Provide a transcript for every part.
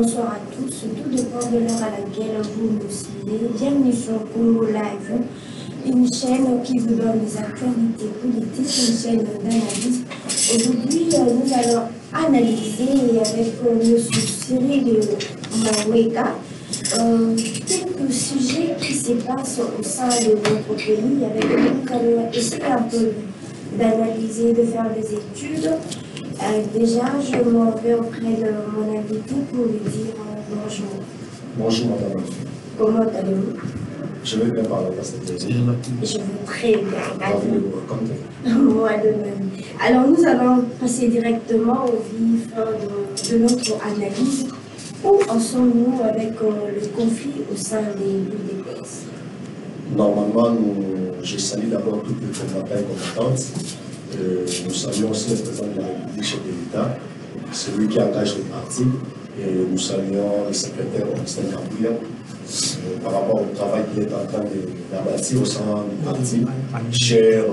bonsoir à tous, tout dépend de l'heure à laquelle vous nous suivez. Bienvenue sur Congo Live, une chaîne qui vous donne les actualités politiques, une chaîne d'analyse. Aujourd'hui, nous allons analyser avec M. Cyril Maweka quelques sujets qui se passent au sein de notre pays. Avec nous, nous allons essayer un peu d'analyser, de faire des études. Déjà, je m'en vais auprès de mon invité pour lui dire bonjour. Bonjour, madame. Comment allez-vous? Je vais bien parler à cette plaisir. Je vais très bien. Moi de même. Alors, nous allons passer directement au vif de notre analyse. Où en sommes-nous avec le conflit au sein des UDPS? Normalement, je salue d'abord toutes les combattants et combattantes. Nous saluons aussi le président de la République, chef de l'État, celui qui engage le parti. Et nous saluons le secrétaire Augustin Kambouya par rapport au travail qu'il est en train d'abattre au sein du parti, cher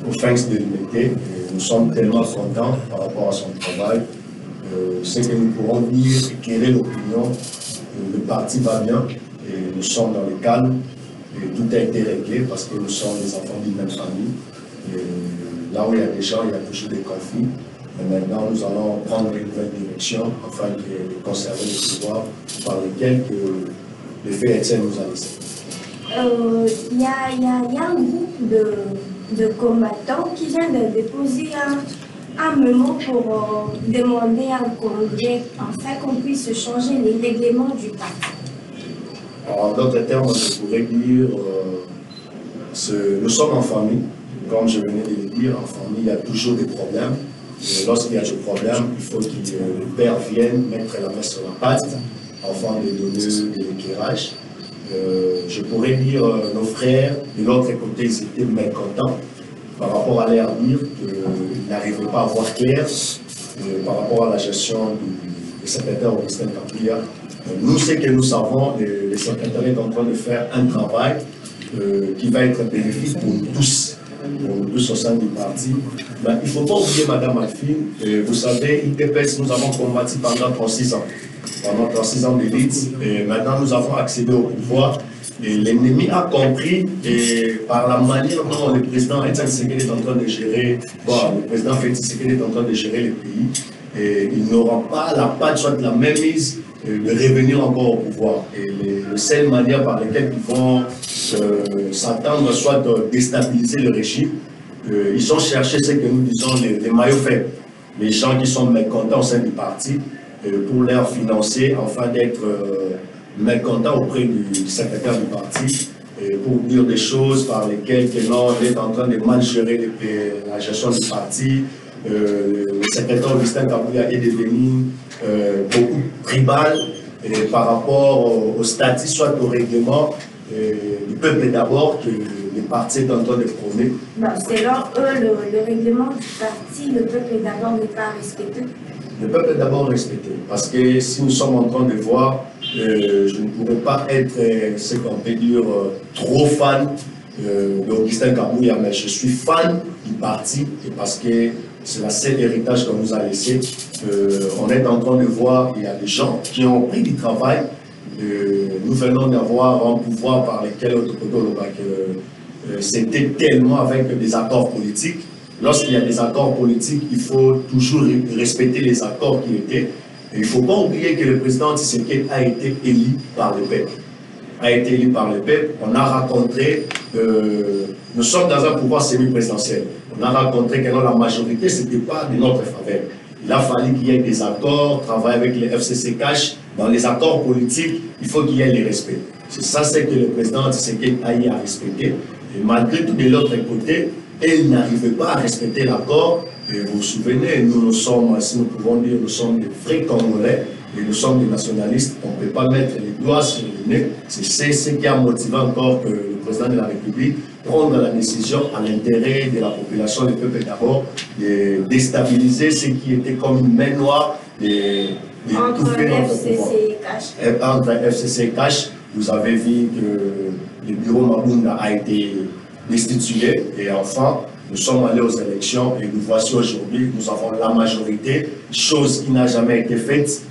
aux fins de l'unité. Nous sommes tellement contents par rapport à son travail. Ce que nous pourrons dire, éclairer l'opinion, le parti va bien et nous sommes dans le calme. Et tout a été réglé parce que nous sommes les enfants d'une même famille. Et là où il y a des gens, il y a toujours des conflits. Et maintenant, nous allons prendre une nouvelle direction afin de conserver le pouvoir par lequel le fait Étienne nous a laissé. Il y a un groupe de combattants qui vient de déposer un memo pour demander à un congrès afin qu'on puisse changer les règlements du parti. En d'autres termes, je pourrais dire nous sommes en famille. Comme je venais de le dire, en famille, il y a toujours des problèmes. Lorsqu'il y a des problèmes, il faut que le père vienne mettre la main sur la pâte afin de donner de l'éclairage. Je pourrais dire nos frères de l'autre côté, ils étaient mécontents par rapport à leur dire qu'ils n'arrivaient pas à voir clair par rapport à la gestion du secrétaire Augustin Kambouya. Nous, ce que nous savons, le secrétaire est en train de faire un travail qui va être bénéfique pour nous tous au sein du parti. Ben, il ne faut pas oublier, Madame Alphine, vous savez, ITPS, nous avons combattu pendant 36 ans. Pendant 36 ans d'élite, et maintenant nous avons accédé au pouvoir. Et l'ennemi a compris, et par la manière dont le président Étienne Tshisekedi est en train de gérer, le président Félix Tshisekedi est en train de gérer le pays, et ils n'auront pas la patte, soit la même mise, de revenir encore au pouvoir. Et la seule manière par laquelle ils vont s'attendre, soit de déstabiliser le régime, ils ont cherché ce que nous disons les maillots faibles, les gens qui sont mécontents au sein du parti, pour leur financer, afin d'être mécontents auprès du secrétaire du parti, pour dire des choses par lesquelles on est en train de mal gérer la gestion du parti. Le secrétaire Augustin Kambouya est devenu beaucoup tribal par rapport au statut, soit au règlement du peuple d'abord, que le parti est en train de prôner. Selon eux, le règlement du parti, le peuple d'abord n'est pas respecté. Le peuple est d'abord respecté, parce que si nous sommes en train de voir, je ne pourrais pas être, ce qu'on peut dire, trop fan d'Augustin Kambouya, mais je suis fan du parti, et parce que c'est le seul héritage qu'on nous a laissé. On est en train de voir, il y a des gens qui ont pris du travail. Nous venons d'avoir un pouvoir par lequel c'était tellement avec des accords politiques. Lorsqu'il y a des accords politiques, il faut toujours respecter les accords qui étaient. Et il ne faut pas oublier que le président Tshisekedi a été élu par le peuple. On a rencontré, nous sommes dans un pouvoir semi-présidentiel. On a rencontré que la majorité, ce n'était pas de notre faveur. Il a fallu qu'il y ait des accords, travailler avec les FCC Cash. Dans les accords politiques, il faut qu'il y ait les respects. C'est ça, c'est que le président Tshisekedi a eu à respecter. Et malgré tout, de l'autre côté, il n'arrivait pas à respecter l'accord. Et vous vous souvenez, nous sommes, si nous pouvons dire, nous sommes des vrais Congolais et nous sommes des nationalistes. On ne peut pas mettre les doigts sur le nez. C'est ce qui a motivé encore que le président de la République prendre la décision à l'intérêt de la population, du peuple d'abord, de déstabiliser ce qui était comme une main noire entre FCC et Cash. Entre FCC et Cash, vous avez vu que le bureau Mabunda a été destitué et enfin, nous sommes allés aux élections et nous voici aujourd'hui, nous avons la majorité, chose qui n'a jamais été faite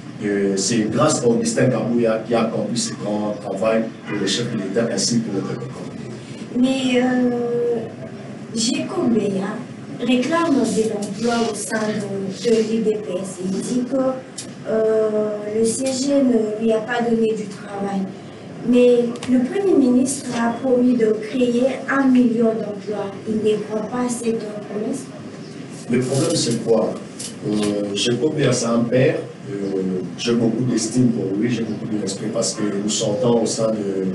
C'est grâce à Augustin Kabouya qui a accompli ce grand travail pour les chefs militaires ainsi que le peuple congolais. Mais Gécobéa réclame de l'emploi au sein de l'IDPS. Il dit que le CG ne lui a pas donné du travail. Mais le Premier ministre a promis de créer 1 million d'emplois. Il ne croit pas à cette promesse. Le problème, c'est quoi? Gécobéa, c'est un père. J'ai beaucoup d'estime pour lui, j'ai beaucoup de respect parce que nous sortons au sein de...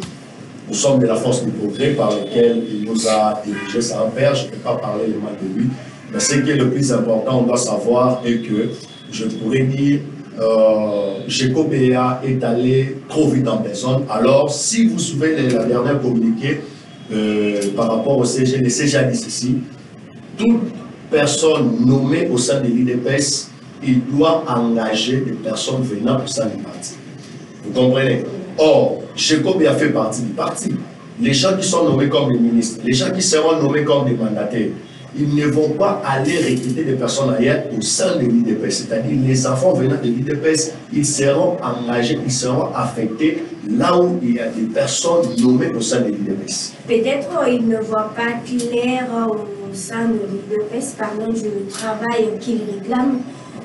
Nous sommes de la force du progrès par laquelle il nous a dirigé. C'est un père, je ne peux pas parler le mal de lui. Mais ce qui est le plus important, on doit savoir est que, je pourrais dire, Gécobéa est allé trop vite en personne. Alors, si vous suivez la dernière communiqué par rapport au CG, le CG a dit ceci, toute personne nommée au sein de l'IDPS, il doit engager des personnes venant au sein du parti. Vous comprenez? Or, Gécobéa fait partie du parti. Les gens qui sont nommés comme des ministres, les gens qui seront nommés comme des mandataires, ils ne vont pas aller recruter des personnes ailleurs au sein de l'IDPS. C'est-à-dire les enfants venant de l'IDPS, ils seront engagés, ils seront affectés là où il y a des personnes nommées au sein de l'IDPS. Peut-être qu'ils ne voient pas clair au sein de l'IDPS, parlant du travail qu'ils réclament.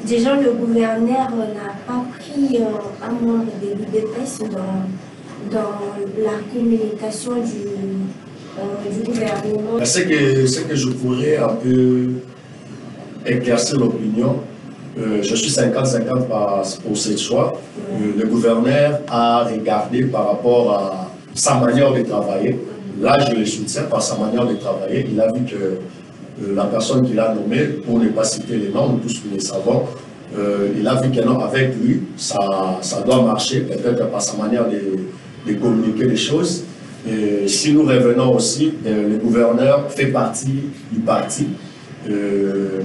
Déjà, le gouverneur n'a pas pris un membre de l'IDPS dans la communication du gouvernement. Ce que je pourrais un peu éclaircir l'opinion, je suis 50-50 pour ce choix. Le gouverneur a regardé par rapport à sa manière de travailler. Là, je le soutiens par sa manière de travailler. Il a vu que la personne qu'il a nommée, pour ne pas citer les noms, nous tous nous les savons, il a vu qu'avec lui, ça doit marcher, peut-être par sa manière de communiquer les choses. Et si nous revenons aussi, le gouverneur fait partie du parti.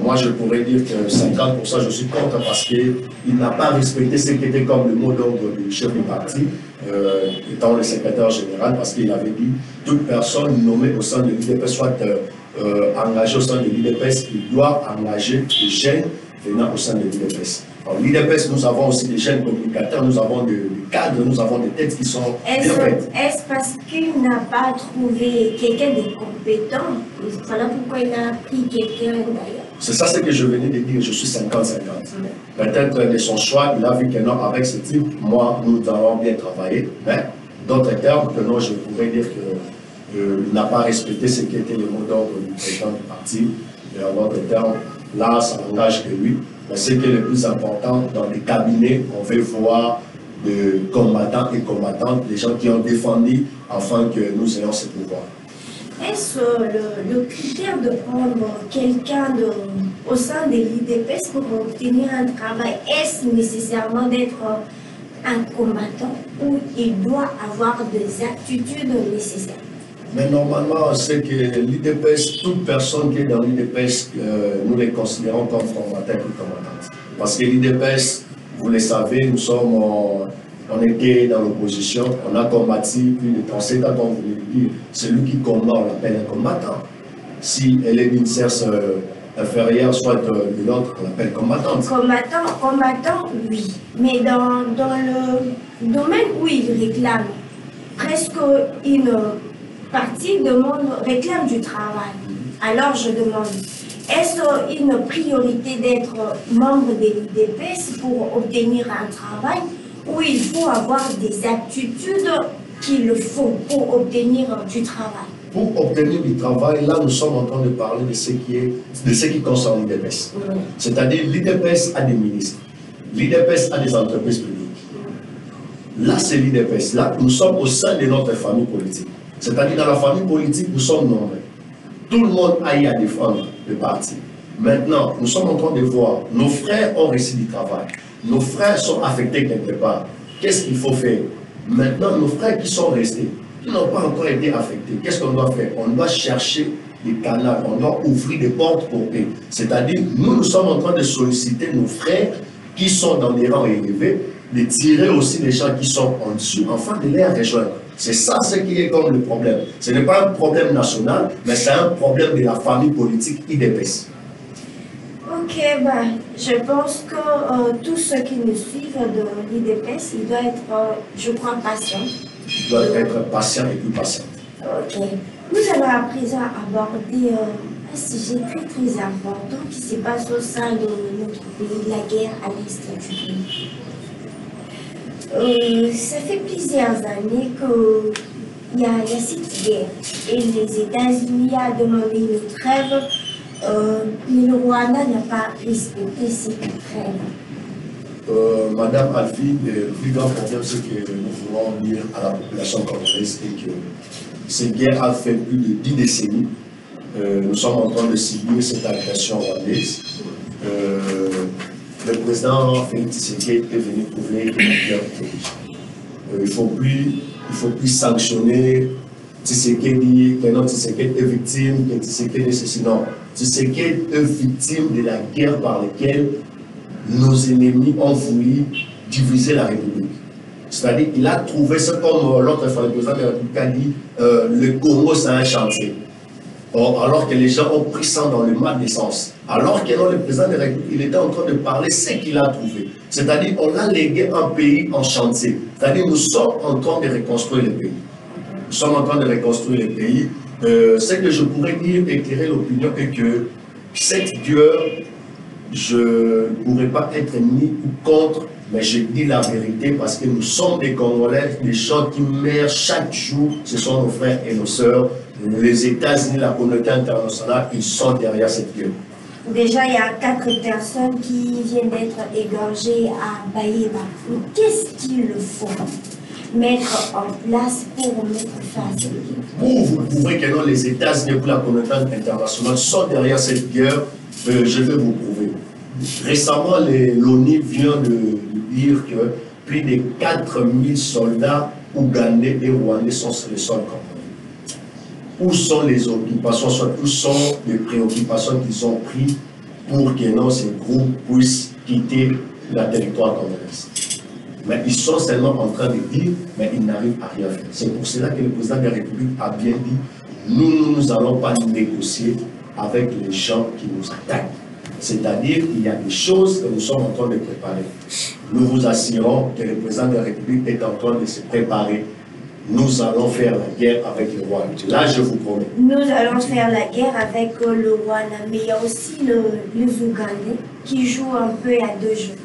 Moi, je pourrais dire que 50%, je suis contre parce qu'il n'a pas respecté ce qui était comme le mot d'ordre du chef du parti, étant le secrétaire général, parce qu'il avait dit toute personne nommée au sein de l'IDPS, soit engagée au sein de l'IDPS, il doit engager des jeunes venant au sein de l'IDPS. L'IDPS, nous avons aussi des jeunes communicateurs, nous avons des cadres, nous avons des têtes qui sont bien faites. Est-ce parce qu'il n'a pas trouvé quelqu'un de compétent? Voilà pourquoi il a pris quelqu'un d'ailleurs. C'est ça ce que je venais de dire, je suis 50-50. Peut-être de son choix, il a vu que non, avec ce type, moi, nous avons bien travaillé. Mais d'autres termes, que non, je pourrais dire qu'il n'a pas respecté ce qui était le mot d'ordre du président du parti. Et en d'autres termes, là, ça n'engage que lui. Mais ce qui est le plus important, dans les cabinets, on veut voir de combattants et combattantes, les gens qui ont défendu afin que nous ayons ce pouvoir. Est-ce le critère de prendre quelqu'un au sein de l'IDPS pour obtenir un travail, est-ce nécessairement d'être un combattant ou il doit avoir des aptitudes nécessaires? Mais normalement, c'est que l'IDPS, toute personne qui est dans l'IDPS, nous les considérons comme combattants et combattantes. Parce que l'IDPS, vous le savez, on était dans l'opposition, on a combattu plus de 37 ans, comme vous le dites. Celui qui combat, on l'appelle un combattant. Si elle est d'une sexe inférieure, soit de l'autre, on l'appelle combattante. Combattant, oui. Mais dans le domaine où il réclame, presque une partie réclame du travail. Alors je demande, est-ce une priorité d'être membre de l'IDPS pour obtenir un travail ou il faut avoir des aptitudes qu'il faut pour obtenir du travail? Pour obtenir du travail, là nous sommes en train de parler de ce qui concerne l'IDPS. C'est-à-dire l'IDPS a des ministres, l'IDPS a des entreprises publiques. Là c'est l'IDPS, là nous sommes au sein de notre famille politique. C'est-à-dire dans la famille politique, nous sommes nombreux. Tout le monde a eu à défendre le parti. Maintenant, nous sommes en train de voir, nos frères ont reçu du travail. Nos frères sont affectés quelque part. Qu'est-ce qu'il faut faire? Maintenant, nos frères qui sont restés, qui n'ont pas encore été affectés, qu'est-ce qu'on doit faire? On doit chercher des canaux, on doit ouvrir des portes pour eux. C'est-à-dire, nous sommes en train de solliciter nos frères qui sont dans des rangs élevés, de tirer aussi les gens qui sont en dessous, afin de les rejoindre. C'est ça ce qui est comme le problème. Ce n'est pas un problème national, mais c'est un problème de la famille politique IDPS. Ok, Ok, bah, je pense que tous ceux qui nous suivent de l'IDPS, ils doivent être, je crois, patients. Ils doivent être patients et plus patients. Ok. Nous allons à présent aborder un sujet très très important qui se passe au sein de notre pays, la guerre à l'est du pays. Ça fait plusieurs années qu'il y a cette guerre et les États-Unis ont demandé une trêve, mais le Rwanda n'a pas respecté cette trêve. Madame Alfie, le plus grand problème, c'est que nous voulons dire à la population congolaise et que cette guerre a fait plus de 10 décennies. Nous sommes en train de subir cette agression rwandaise. Le président Félix Tshisekedi est venu prouver que la guerre est terminée. Il ne faut plus sanctionner Tshisekedi, que non, Tshisekedi est victime, que Tshisekedi est ceci. Non, Tshisekedi est victime de la guerre par laquelle nos ennemis ont voulu diviser la République. C'est-à-dire qu'il a trouvé ce comme l'autre fois, le président de la République a dit, le Congo c'est un chantier. Or, alors que les gens ont pris ça dans le mal des sens, alors que non, le président de la République, il était en train de parler ce qu'il a trouvé. C'est-à-dire qu'on a légué un pays en chantier. C'est-à-dire nous sommes en train de reconstruire le pays. Nous sommes en train de reconstruire le pays. Ce que je pourrais dire, éclairer l'opinion, est que cette guerre, je ne pourrais pas être ni ou contre, mais je dis la vérité parce que nous sommes des Congolais, les gens qui meurent chaque jour, ce sont nos frères et nos sœurs. Les États-Unis, la communauté internationale, ils sont derrière cette guerre. Déjà, il y a 4 personnes qui viennent d'être égorgées à Bayeba. Qu'est-ce qu'il faut mettre en place pour mettre fin à cette guerre? Pour vous prouver que non, les États-Unis et la communauté internationale sont derrière cette guerre, je vais vous prouver. Récemment, l'ONU vient de dire que plus de 4000 soldats ougandais et rwandais sont sur le sol congolais. Où sont les occupations, où sont les préoccupations qu'ils ont prises pour que non, ces groupes puissent quitter le territoire congolais? Mais ils sont seulement en train de dire, mais ils n'arrivent à rien faire. C'est pour cela que le président de la République a bien dit, nous n'allons pas négocier avec les gens qui nous attaquent. C'est-à-dire qu'il y a des choses que nous sommes en train de préparer. Nous vous assurons que le président de la République est en train de se préparer. Nous allons faire la guerre avec le Rwanda. Là, je vous promets. Nous allons faire la guerre avec le Rwanda, mais il y a aussi les Ougandais qui jouent un peu à 2 jeux.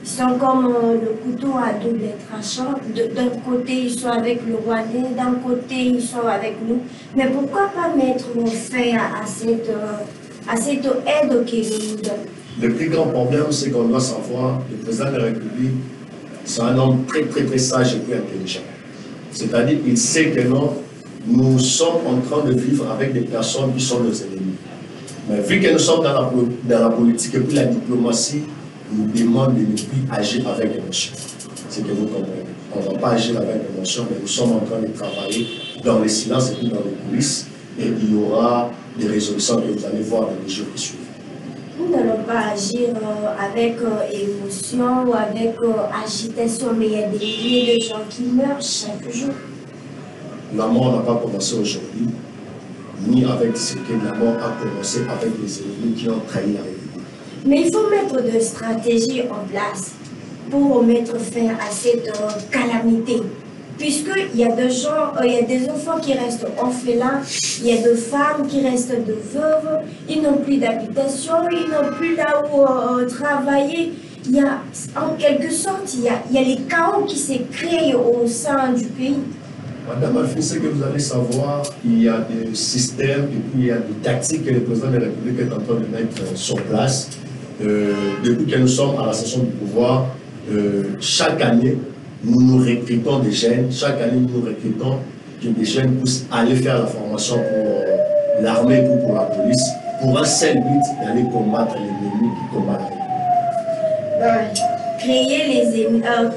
Ils sont comme le couteau à double tranchant. D'un côté, ils sont avec le Rwandais, d'un côté, ils sont avec nous. Mais pourquoi pas mettre fin à cette aide qu'ils nous donnent? Le plus grand problème, c'est qu'on doit savoir, le président de la République, c'est un homme très, très, très sage et très intelligent. C'est-à-dire qu'il sait que non, nous sommes en train de vivre avec des personnes qui sont nos ennemis. Mais vu que nous sommes dans la politique et puis la diplomatie nous demande de ne plus agir avec émotion. C'est que vous comprenez. On ne va pas agir avec émotion, mais nous sommes en train de travailler dans le silence et puis dans les coulisses. Et il y aura des résolutions que vous allez voir dans les jours qui suivent. Nous n'allons pas agir avec émotion ou avec agitation, mais il y a des milliers de gens qui meurent chaque jour. La mort n'a pas commencé aujourd'hui, ni avec ce que la mort a commencé avec les ennemis qui ont trahi la République. Mais il faut mettre des stratégies en place pour mettre fin à cette calamité. Puisqu'il y a des gens, il y a des enfants qui restent orphelins, il y a des femmes qui restent de veuves, ils n'ont plus d'habitation, ils n'ont plus là où travailler. Il y a, en quelque sorte, il y a les chaos qui se créent au sein du pays. Madame Alfie, ce que vous allez savoir, il y a des systèmes et puis il y a des tactiques que le président de la République est en train de mettre sur place. Depuis que nous sommes à la session du pouvoir, chaque année, nous recrutons des jeunes. Chaque année, nous recrutons que des jeunes puissent aller faire la formation pour l'armée ou pour la police, pour un seul but d'aller combattre l'ennemi qui combat la République.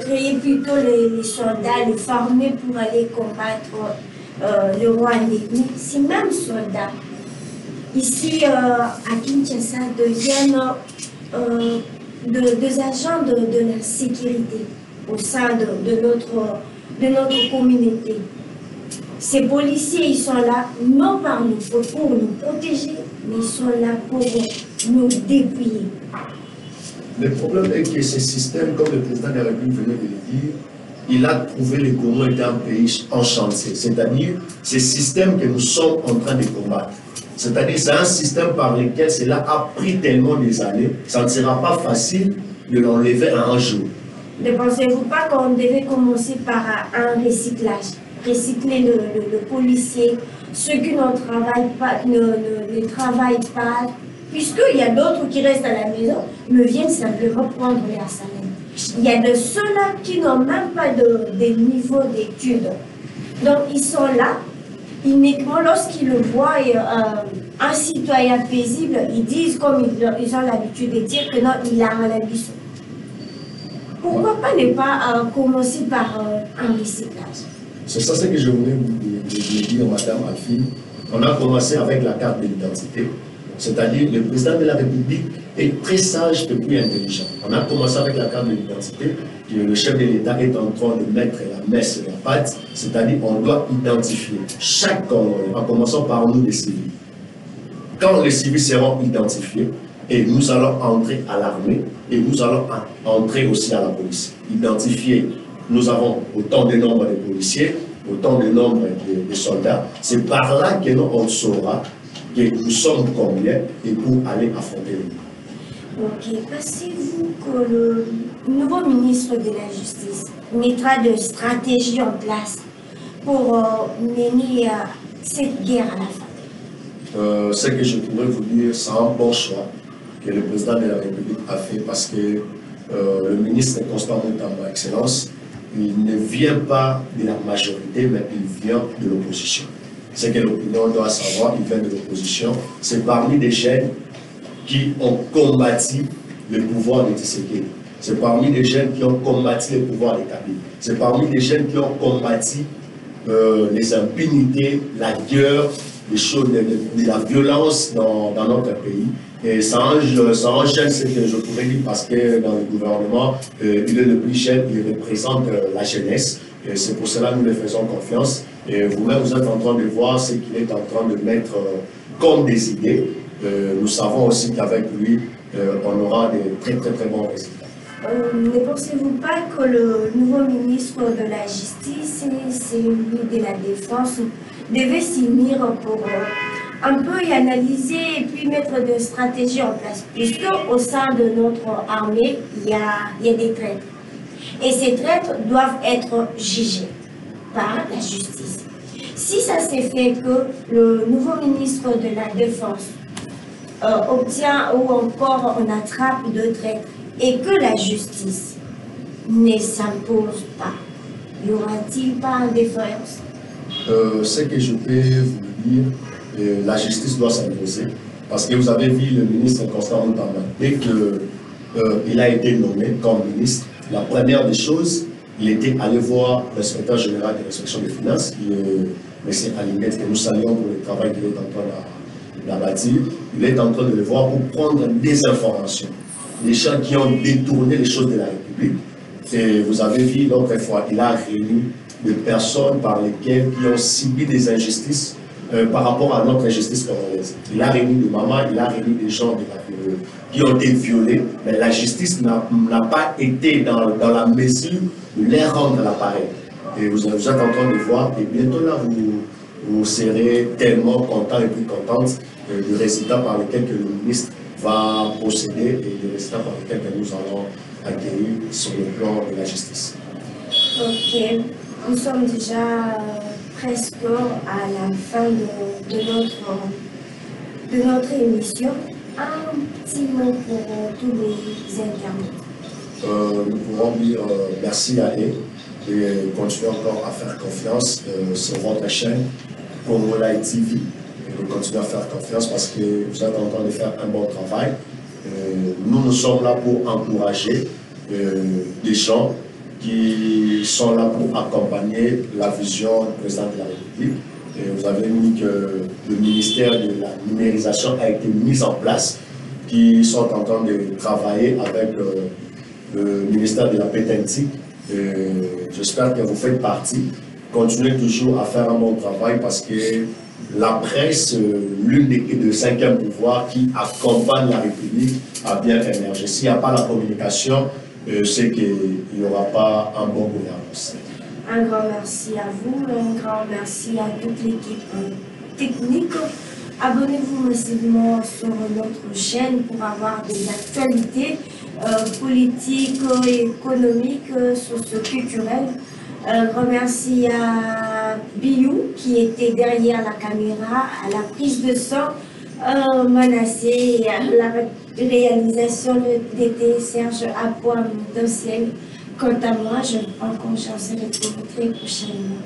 Créer plutôt les soldats, les former pour aller combattre le Rwandais. Mais ces mêmes soldats, ici à Kinshasa, deviennent des agents de la sécurité au sein de notre communauté. Ces policiers, ils sont là, non pour nous protéger, mais ils sont là pour nous dépouiller. Le problème est que ce système, comme le président de la République venait de le dire, il a trouvé le Congo était un pays en chantier. C'est-à-dire, ce système que nous sommes en train de combattre. C'est-à-dire, c'est un système par lequel cela a pris tellement des années, ça ne sera pas facile de l'enlever en un jour. Ne pensez-vous pas qu'on devait commencer par un recyclage? Recycler le policier, ceux qui ne travaillent pas, puisqu'il y a d'autres qui restent à la maison, mais viennent simplement prendre leur salaire. Il y a de ceux-là qui n'ont même pas de niveau d'études. Donc ils sont là, uniquement lorsqu'ils le voient un citoyen paisible, ils disent, comme ils ont l'habitude de dire, que non, il a un ambition. Pourquoi pas ne pas commencer par un recyclage? C'est ça ce que je voulais vous dire, Madame Alfie. On a commencé avec la carte de l'identité, c'est-à-dire le président de la République est très sage et plus intelligent. On a commencé avec la carte de l'identité, que le chef de l'État est en train de mettre la messe et la patte, c'est-à-dire on doit identifier chaque Congolais, en commençant par nous les civils. Quand les civils seront identifiés, et nous allons entrer à l'armée, et nous allons entrer aussi à la police. Identifier, nous avons autant de nombre de policiers, autant de nombre de soldats. C'est par là que nous on saura que nous sommes combien et pour aller affronter le monde. Ok, pensez-vous que le nouveau ministre de la Justice mettra de stratégies en place pour mener cette guerre à la fin? Ce que je pourrais vous dire, c'est un bon choix que le président de la République a fait parce que le ministre Constant Mutamba, Excellence, il ne vient pas de la majorité, mais il vient de l'opposition. C'est que l'opinion doit savoir, il vient de l'opposition. C'est parmi des jeunes qui ont combattu le pouvoir de Tshisekedi. C'est parmi des jeunes qui ont combattu le pouvoir de Kabila. C'est parmi des jeunes qui ont combattu les impunités, la guerre, les choses, de la violence dans notre pays. Et c'est un jeune, ce que je pourrais dire, parce que dans le gouvernement, il est le plus jeune, il représente la jeunesse. Et c'est pour cela que nous lui faisons confiance. Et vous-même, vous êtes en train de voir ce qu'il est en train de mettre comme des idées. Nous savons aussi qu'avec lui, on aura des très bons résultats. Ne pensez-vous pas que le nouveau ministre de la Justice et celui de la Défense devaient s'unir pour un peu y analyser et puis mettre des stratégies en place? Puisque au sein de notre armée, il y a des traîtres. Et ces traîtres doivent être jugés par la justice. Si ça s'est fait que le nouveau ministre de la Défense obtient ou encore on attrape deux traîtres et que la justice ne s'impose pas, y aura-t-il pas une défaillance? Ce que je peux vous dire, la justice doit s'imposer. Parce que vous avez vu le ministre Constant Mutamba, dès qu'il a été nommé comme ministre, la première des choses, il était allé voir l'inspecteur général de l'inspection des finances, qui est M. Alinguet, que nous saluons pour le travail qu'il est en train d'abattre. Il est en train de le voir pour prendre des informations. Les gens qui ont détourné les choses de la République. Et vous avez vu l'autre fois, il a réuni des personnes par lesquelles qui ont subi des injustices par rapport à notre injustice congolaise. Il a réuni des mamans, il a réuni des gens qui ont été violés, mais la justice n'a pas été dans la mesure de les rendre l'appareil. Et vous êtes en train de voir, et bientôt là, vous serez tellement content et plus contente du résultat par lequel que le ministre va procéder et des résultats par lesquels que nous allons acquérir sur le plan de la justice. Ok, nous sommes déjà presque à la fin de notre émission. Un petit mot pour tous les internautes. Nous pourrons dire merci à eux et continuer encore à faire confiance sur votre chaîne Congolais TV. Et continuer à faire confiance parce que vous êtes en train de faire un bon travail. Nous sommes là pour encourager des gens qui sont là pour accompagner la vision du président de la République. Et vous avez vu que le ministère de la numérisation a été mis en place, qui sont en train de travailler avec le ministère de la pétentique. J'espère que vous faites partie. continuez toujours à faire un bon travail parce que la presse, l'une des cinquièmes pouvoirs qui accompagne la République, a bien émergé. S'il n'y a pas la communication, c'est qu'il n'y aura pas un bon gouvernance. Un grand merci à vous, un grand merci à toute l'équipe technique. Abonnez-vous massivement sur notre chaîne pour avoir des actualités politiques, économiques, socio-culturelles. Un grand merci à Biou qui était derrière la caméra, à la prise de son, Manassé et à la réalisation d'été Serge Apois Dossier. Quant à moi, je prends conscience de vous très prochainement.